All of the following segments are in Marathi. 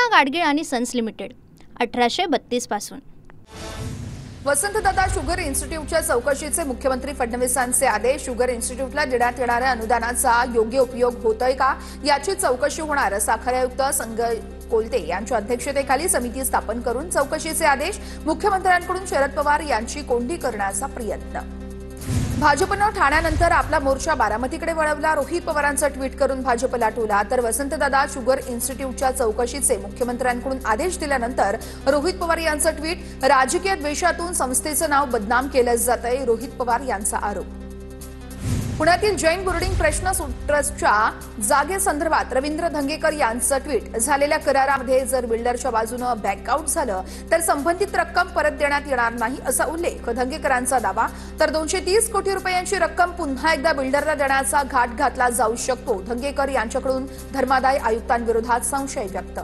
कृष्णा गाडगीळ आणि सन्स लिमिटेड 1832 पासून। वसंतदादा शुगर इन्स्टिट्यूटच्या चौकशीचे मुख्यमंत्री फडणवीसांचे आदेश। शुगर इन्स्टिट्यूटला देण्यात येणाऱ्या अनुदानाचा योग्य उपयोग होतोय का याची चौकशी होणार। साखर आयुक्त संजय कोलते यांच्या अध्यक्षतेखाली समिती स्थापन करून चौकशीचे आदेश। मुख्यमंत्र्यांकडून शरद पवार यांची कोंडी करण्याचा प्रयत्न। भाजपनं ठाण्यानंतर आपला मोर्चा बारामतीकडे वळवला। रोहित पवारांचं ट्विट करून भाजपला टोला। तर वसंतदादा शुगर इन्स्टिट्यूटच्या चौकशीचे मुख्यमंत्र्यांकडून आदेश दिल्यानंतर रोहित पवार यांचं ट्विट। राजकीय द्वेषातून संस्थेचं नाव बदनाम केलं जातंय, रोहित पवार यांचा आरोप। पुण्यातील जैन बोर्डिंग प्रश्न ट्रस्टच्या जागेसंदर्भात रवींद्र धंगेकर यांचं ट्विट। झालेल्या करारामध्ये जर बिल्डरच्या बाजूने बॅकआउट झालं तर संबंधित रक्कम परत देण्यात येणार नाही असा उल्लेख धंगेकरांचा दावा। तर 230 कोटी रुपयांची रक्कम पुन्हा एकदा बिल्डरला देण्याचा घाट घातला जाऊ शकतो। धंगेकर यांच्याकडून धर्मादाय आयुक्तांविरोधात संशय व्यक्त।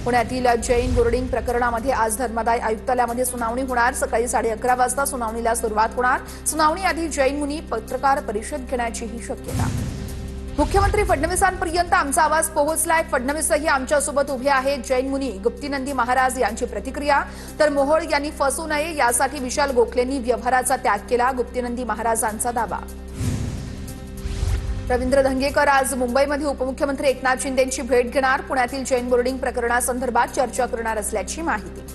पुण्यातील जैन बोर्डिंग प्रकरणामध्ये आज धर्मादाय आयुक्तालयामध्ये सुनावणी होणार। सकाळी 11:30 वाजता सुनावणीला सुरुवात होणार। सुनावणीआधी जैन मुनी पत्रकार परिषद घेण्याचीही शक्यता। मुख्यमंत्री फडणवीसांपर्यंत आमचा आवाज पोहोचलाय, फडणवीसही आमच्यासोबत उभे आहेत। जैन मुनी गुप्तीनंदी महाराज यांची प्रतिक्रिया। तर मोहोळ यांनी फसू नये यासाठी विशाल गोखलेंनी व्यवहाराचा त्याग केला, गुप्तीनंदी महाराजांचा दावा। रवींद्र धंगेकर आज मुंबईमध्ये उपमुख्यमंत्री एकनाथ शिंदेंची भेट घेणार। पुण्यातील जैन बोर्डिंग प्रकरणासंदर्भात चर्चा करणार असल्याची माहिती।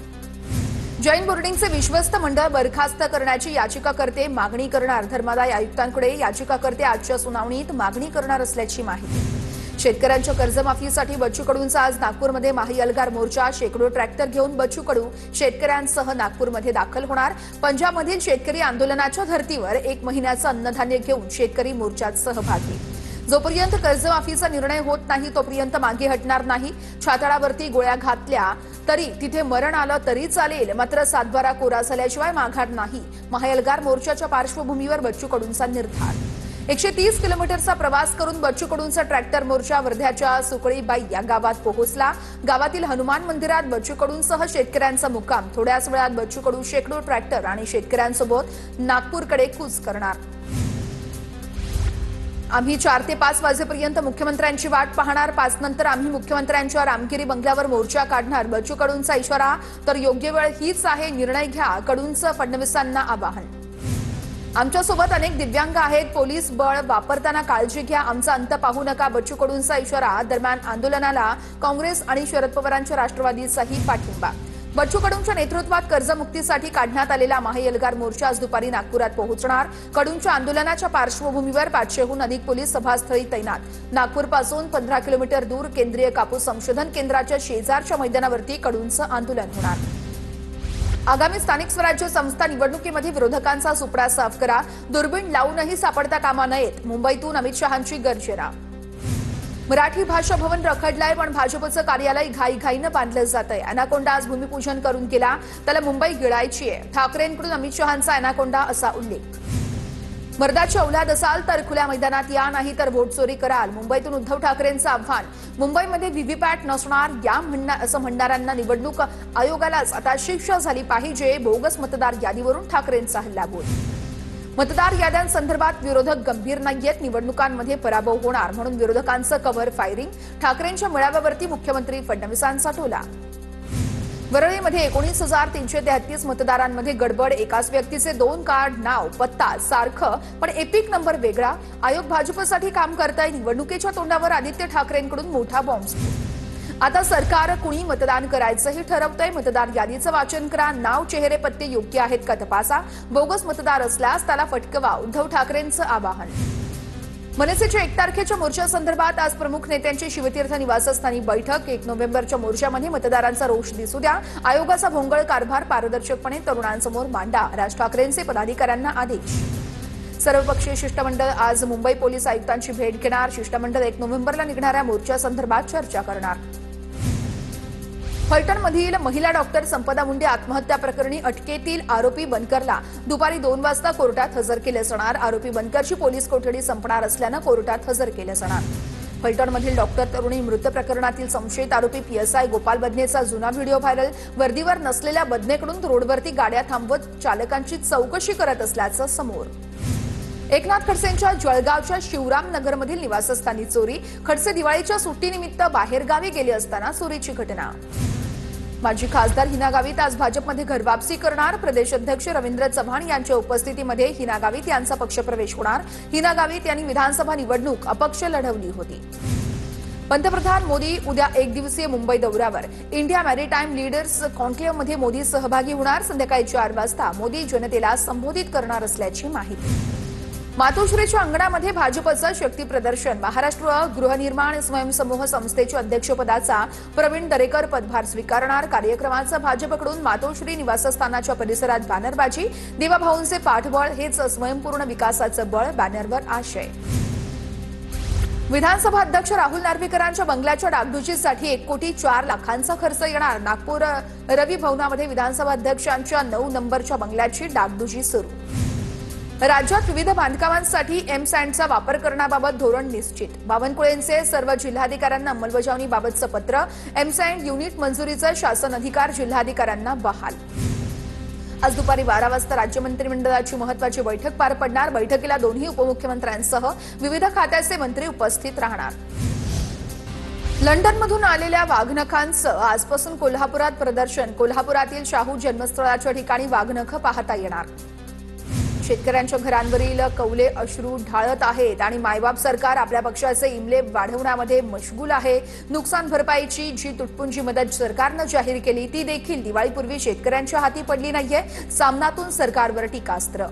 जैन बोर्डिंगचे विश्वस्त मंडळ बरखास्त करण्याची याचिकाकर्ते मागणी करणार। धर्मादाय आयुक्तांकडे याचिकाकर्ते आजच्या सुनावणीत मागणी करणार असल्याची माहिती। शेतकऱ्यांच्या कर्जमाफीसाठी बच्चू कडूंचा आज नागपूरमध्ये महाएल्गार मोर्चा। शेकडो ट्रॅक्टर घेऊन बच्चू कडू शेतकऱ्यांसह नागपूरमध्ये दाखल होणार। पंजाबमधील शेतकरी आंदोलनाच्या धर्तीवर 1 महिन्याचं अन्नधान्य घेऊन शेतकरी मोर्चात सहभागी। जोपर्यंत कर्जमाफीचा निर्णय होत नाही तोपर्यंत मागे हटणार नाही। छाताळावरती गोळ्या घातल्या तरी तिथे मरण आलं तरी चालेल, मात्र सातबारा कोरा झाल्याशिवाय माघार नाही। महाएल्गार मोर्चाच्या पार्श्वभूमीवर बच्चू कडूंचा निर्धार। 130 किलोमीटरचा प्रवास करून बच्चू कडूंचा ट्रॅक्टर मोर्चा वर्ध्याच्या सुकळीबाई या गावात पोहोचला। गावातील हनुमान मंदिरात बच्चू कडूंसह शेतकऱ्यांचा मुक्काम। थोड्याच वेळात बच्चू कडू शेकडो ट्रॅक्टर आणि शेतकऱ्यांसोबत नागपूरकडे कूच करणार। आम्ही 4 ते 5 वाजेपर्यंत मुख्यमंत्र्यांची वाट पाहणार। 5 नंतर आम्ही मुख्यमंत्र्यांच्या रामगिरी बंगल्यावर मोर्चा काढणार। बच्चू कडूंचा इशारा। तर योग्य वेळ हीच आहे, निर्णय घ्या, कडूंचं फडणवीसांना आवाहन। आमच्यासोबत अनेक दिव्यांग आहेत, पोलीस बळ वापरताना काळजी घ्या, आमचा अंत पाहू नका, बच्चू कडूंचा इशारा। दरम्यान आंदोलनाला काँग्रेस आणि शरद पवारांच्या राष्ट्रवादीचाही पाठिंबा। बच्चू कडूंच्या नेतृत्वात कर्जमुक्तीसाठी काढण्यात आलेला महाएल्गार मोर्चा आज दुपारी नागपुरात पोहोचणार। कडूंच्या आंदोलनाच्या पार्श्वभूमीवर 500हून अधिक पोलीस सभास्थळी तैनात। नागपूरपासून 15 किलोमीटर दूर केंद्रीय कापूस संशोधन केंद्राच्या शेजारच्या मैदानावरती कडूंचं आंदोलन होणार। आगामी स्थानिक स्वराज्य संस्था निवडणुकीमध्ये विरोधकांचा सुपडा साफ करा, दुर्बीण लावूनही सापडता कामा नयेत। मुंबईतून अमित शहांची गर्जना। मराठी भाषा भवन रखडलंय पण भाजपचं कार्यालय घाईघाईनं बांधलं जातंय। अॅनाकोंडा आज भूमिपूजन करून केला, त्याला मुंबई गिळायची आहे। ठाकरेंकडून अमित शहांचा अॅनाकोंडा असा उल्लेख। मर्दाची औलाद असाल तर खुल्या मैदानात या, नाही तर व्होट चोरी कराल। मुंबईतून उद्धव ठाकरेंचं आव्हान। मुंबईमध्ये व्हीव्हीपॅट नसणार असं म्हणणाऱ्यांना निवडणूक आयोगालाच आता शिक्षा झाली पाहिजे। बोगस मतदार यादीवरून ठाकरेंचा हल्लाबोल। मतदार याद्यांसंदर्भात विरोधक गंभीर नाहीयेत, निवडणुकांमध्ये पराभव होणार म्हणून विरोधकांचं कव्हर फायरिंग। ठाकरेंच्या मेळाव्यावरती मुख्यमंत्री फडणवीसांचा टोला। वरळीमध्ये 19,333 मतदारांमध्ये गडबड। एकाच व्यक्तीचे 2 कार्ड, नाव पत्ता सारखं पण एपिक नंबर वेगळा। आयोग भाजपसाठी काम करतंय। निवडणुकीच्या तोंडावर आदित्य ठाकरेंकडून मोठा बॉम्ब। आता सरकार कुणी मतदान करायचंही ठरवतंय। मतदार यादीचं वाचन करा, नाव चेहरे पत्ते योग्य आहेत का तपासा, बोगस मतदार असल्यास त्याला फटकवा, उद्धव ठाकरेंचं आवाहन। मनसेच्या 1 तारखेच्या मोर्चासंदर्भात आज प्रमुख नेत्यांची शिवतीर्थ निवासस्थानी बैठक। 1 नोव्हेंबरच्या मोर्चामध्ये मतदारांचा रोष दिसू द्या, आयोगाचा भोंगळ कारभार पारदर्शकपणे तरुणांसमोर मांडा, राज ठाकरेंचे पदाधिकाऱ्यांना आदेश। सर्वपक्षीय शिष्टमंडळ आज मुंबई पोलीस आयुक्तांची भेट घेणार। शिष्टमंडळ 1 नोव्हेंबरला निघणाऱ्या मोर्चासंदर्भात चर्चा करणार। फलटणमधील महिला डॉक्टर संपदा मुंडे आत्महत्या प्रकरणी अटकेतील आरोपी बनकरला दुपारी 2 वाजता कोर्टात हजर केलं जाणार। आरोपी बनकरची पोलीस कोठडी संपणार असल्यानं कोर्टात हजर केलं जाणार। फलटणमधील डॉक्टर तरुणी मृत प्रकरणातील संशयित आरोपी पीएसआय गोपाल बदनेचा जुना व्हिडिओ व्हायरल। वर्दीवर नसलेल्या बदनेकडून रोडवरती गाड्या थांबवत चालकांची चौकशी करत असल्याचं समोर। एकनाथ खडसेंच्या जळगावच्या शिवरामनगरमधील निवासस्थानी चोरी. खडसे दिवाळीच्या सुट्टीनिमित्त बाहेरगावी गेले असताना चोरीची घटना. माजी खासदार हिना गावित आज भाजपमध्ये घरवापसी करणार. प्रदेश अध्यक्ष रवींद्र चव्हाण यांच्या उपस्थितीमध्ये हिना गावित यांचा पक्षप्रवेश होणार. हिना गावित यांनी विधानसभा निवडणूक अपक्ष लढवली होती. पंतप्रधान मोदी उद्या एक दिवसीय मुंबई दौऱ्यावर. इंडिया मॅरीटाईम लीडर्स कॉन्क्लेव्हमध्ये मोदी सहभागी होणार. संध्याकाळी 4 वाजता मोदी जनतेला संबोधित करणार असल्याची माहिती. मातोश्रीच्या अंगणामध्ये भाजपचं शक्ती प्रदर्शन. महाराष्ट्र गृहनिर्माण स्वयंसमूह संस्थेच्या अध्यक्षपदाचा प्रवीण दरेकर पदभार स्वीकारणार. कार्यक्रमाचं भाजपकडून मातोश्री निवासस्थानाच्या परिसरात बॅनरबाजी. देवाभाऊंचे पाठबळ हेच स्वयंपूर्ण विकासाचं बळ, बॅनरवर आशय. विधानसभा अध्यक्ष राहुल नार्वेकरांच्या बंगल्याच्या डागडुजीसाठी 1,04,00,000चा खर्च येणार. नागपूर रवी भवनामध्ये विधानसभा अध्यक्षांच्या 9 नंबरच्या बंगल्याची डागडुजी सुरू. राज्यात विविध बांधकामांसाठी एमसँडचा वापर करण्याबाबत धोरण निश्चित. बावनकुळेंचे सर्व जिल्हाधिकाऱ्यांना अंमलबजावणीबाबतचं पत्र. एमसँड युनिट मंजुरीचा शासन अधिकार जिल्हाधिकाऱ्यांना बहाल. आज दुपारी 12 वाजता राज्य मंत्रिमंडळाची महत्त्वाची बैठक पार पडणार. बैठकीला दोन्ही उपमुख्यमंत्र्यांसह विविध खात्याचे मंत्री उपस्थित राहणार. लंडनमधून आलेल्या वाघनखांचं आजपासून कोल्हापुरात प्रदर्शन. कोल्हापुरातील शाहू जन्मस्थळाच्या ठिकाणी वाघनखं पाहता येणार. शेतकऱ्यांच्या घरांवरील कौले अश्रू ढाळत आहेत आणि मायबाप सरकार आपल्या पक्षाचे इमले वाढवण्यामध्ये मशगूल आहे. नुकसान भरपाईची जी तुटपुंजी मदत सरकारनं जाहीर केली ती देखील दिवाळीपूर्वी शेतकऱ्यांच्या हाती पडली नाहीये. सामनातून सरकारवर टीकास्त्र.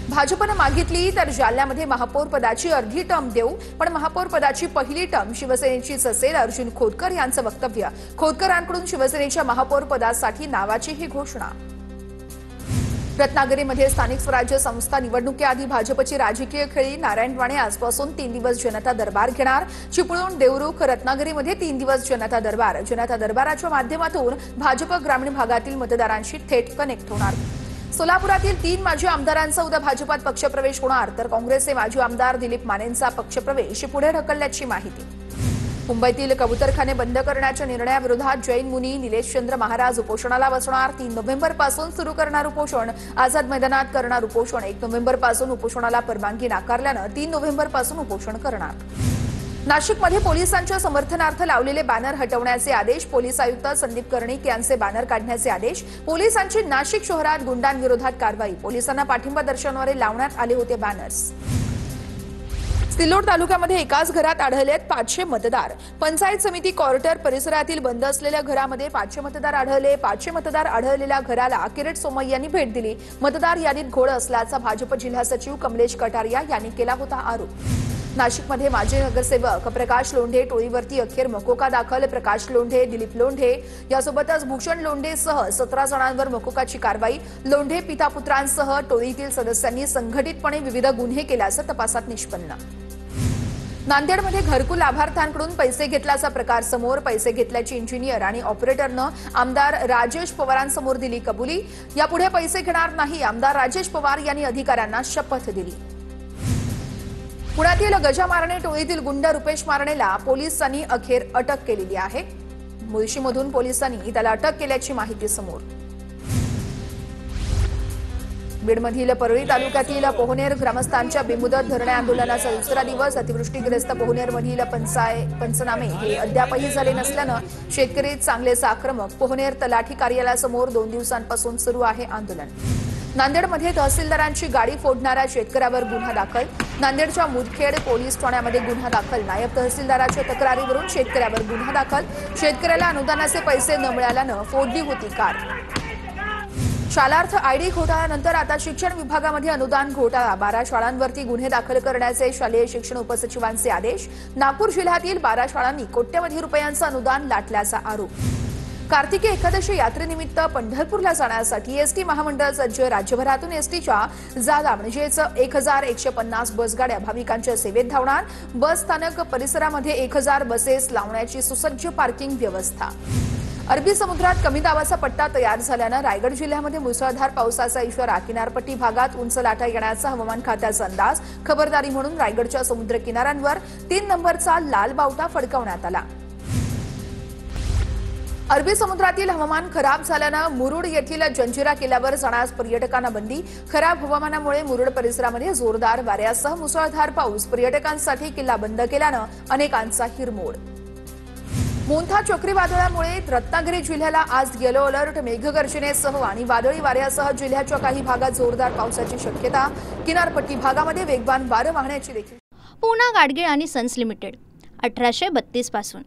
भाजपनं मागितली तर जालन्यामध्ये महापौर पदाची अर्धी टर्म देऊ, पण महापौर पदाची पहिली टर्म शिवसेनेचीच असेल. अर्जुन खोतकर यांचं वक्तव्य. खोतकरांकडून शिवसेनेच्या महापौर पदासाठी नावाची ही घोषणा. रत्नागिरीमध्ये स्थानिक स्वराज्य संस्था निवडणुकीआधी भाजपची राजकीय खेळी. नारायण राणे आजपासून 3 दिवस जनता दरबार घेणार. चिपळूण, देवरुख, रत्नागिरीमध्ये 3 दिवस जनता दरबार. जनता दरबाराच्या माध्यमातून भाजप ग्रामीण भागातील मतदारांशी थेट कनेक्ट होणार. सोलापुरातील 3 माजी आमदारांचा उद्या भाजपात पक्षप्रवेश होणार, तर काँग्रेसचे माजी आमदार दिलीप मानेंचा पक्षप्रवेश पुढे ढकलल्याची माहिती. मुंबईतील कबूतरखाने बंद करण्याच्या निर्णयाविरोधात जैन मुनी निलेशचंद्र महाराज उपोषणाला बसणार. 3 नोव्हेंबरपासून सुरू करणार उपोषण. आझाद मैदानात करणार उपोषण. 1 नोव्हेंबरपासून उपोषणाला परवानगी नाकारल्यानं 3 नोव्हेंबरपासून उपोषण करणार. नाशिकमध्ये पोलिसांच्या समर्थनार्थ लावलेले बॅनर हटवण्याचे आदेश. पोलीस आयुक्त संदीप कर्णिक यांचे बॅनर काढण्याचे आदेश. पोलिसांची नाशिक शहरात गुंडांविरोधात कारवाई. पोलिसांना पाठिंबा दर्शवणारे लावण्यात आले होते बॅनर्स. सिल्लोड तालुक्यामध्ये एकाच घरात आढळलेत 500 मतदार. पंचायत समिती क्वार्टर परिसरातील बंद असलेल्या घरामध्ये 500 मतदार आढळले. 500 मतदार आढळलेल्या घराला किरीट सोमय्यांनी भेट दिली. मतदार यादीत घोळ असल्याचा भाजप जिल्हा सचिव कमलेश कटारिया यांनी केला होता आरोप. नाशिकमध्ये माजी नगरसेवक प्रकाश लोंढे टोळीवरती अखेर मकोका दाखल. प्रकाश लोंढे, दिलीप लोंढे यासोबतच भूषण लोंढेसह 17 जणांवर मकोकाची कारवाई. लोंढे पितापुत्रांसह टोळीतील सदस्यांनी संघटितपणे विविध गुन्हे केल्याचं तपासात निष्पन्न. नांदेडमध्ये घरकुल लाभार्थ्यांकडून पैसे घेतल्याचा प्रकार समोर. पैसे घेतल्याची इंजिनियर आणि ऑपरेटरनं आमदार राजेश पवारांसमोर दिली कबुली. यापुढे पैसे घेणार नाही, आमदार राजेश पवार यांनी अधिकाऱ्यांना शपथ दिली. पुण्यातील गजा मारणे टोळीतील गुंड रुपेश मारणेला पोलिसांनी अखेर अटक केलेली आहे. मुळशीमधून पोलिसांनी त्याला अटक केल्याची माहिती समोर. बीडमधील परळी तालुक्यातील पोहनेर ग्रामस्थांच्या बेमुदत धरणे आंदोलनाचा 2रा दिवस. अतिवृष्टीग्रस्त पोहनेरमधील पंचनामे हे अद्यापही झाले नसल्यानं शेतकरी चांगलेच आक्रमक. पोहनेर तलाठी कार्यालयासमोर 2 दिवसांपासून सुरू आहे आंदोलन. नांदेडमध्ये तहसीलदारांची गाडी फोडणाऱ्या शेतकऱ्यावर गुन्हा दाखल. नांदेडच्या मुदखेड पोलीस ठाण्यामध्ये गुन्हा दाखल. नायब तहसीलदाराच्या तक्रारीवरून शेतकऱ्यावर गुन्हा दाखल. शेतकऱ्याला अनुदानाचे पैसे न मिळाल्यानं फोडली होती कार. शालार्थ आयडी घोटाळ्यानंतर आता शिक्षण विभागामध्ये अनुदान घोटाळा. 12 शाळांवरती गुन्हे दाखल करण्याचे शालेय शिक्षण उपसचिवांचे आदेश. नागपूर जिल्ह्यातील 12 शाळांनी कोट्यवधी रुपयांचं अनुदान लाटल्याचा आरोप. कार्तिकी एकादशी यात्रेनिमित्त पंढरपूरला जाण्यासाठी एसटी महामंडळ सज्ज. राज्यभरातून एसटीच्या जागा म्हणजेच 1150 बसगाड्या भाविकांच्या सेवेत धावणार. बस स्थानक परिसरामध्ये 1000 बसेस लावण्याची सुसज्ज पार्किंग व्यवस्था. अरबी समुद्रात कमी दाबाचा पट्टा तयार झाल्यानं रायगड जिल्ह्यामध्ये मुसळधार पावसाचा इशारा. किनारपट्टी भागात उंच लाटा येण्याचा हवामान खात्याचा अंदाज. खबरदारी म्हणून रायगडच्या समुद्र किनाऱ्यांवर 3 नंबरचा लाल बावटा फडकवण्यात आला. अरबी समुद्रातील हवामान खराब झाल्यानं मुरुड येथील जंजिरा किल्ल्यावर जाण्यास पर्यटकांना बंदी. खराब हवामानामुळे मुरुड परिसरामध्ये जोरदार वाऱ्यासह मुसळधार पाऊस पर्यटकांसाठी किल्ला बंद केल्यानं अनेकांचा हिरमोड. मोंथा चक्रीवादळामुळे रत्नागिरी जिल्ह्याला आज येलो अलर्ट. मेघगर्जनेसह आणि वादळी वाऱ्यासह जिल्ह्याच्या काही भागात जोरदार पावसाची शक्यता. किनारपट्टी भागामध्ये वेगवान वारं वाहण्याची देखील. पूना गाडगीळ आणि सन्स लिमिटेड 1832 पासून.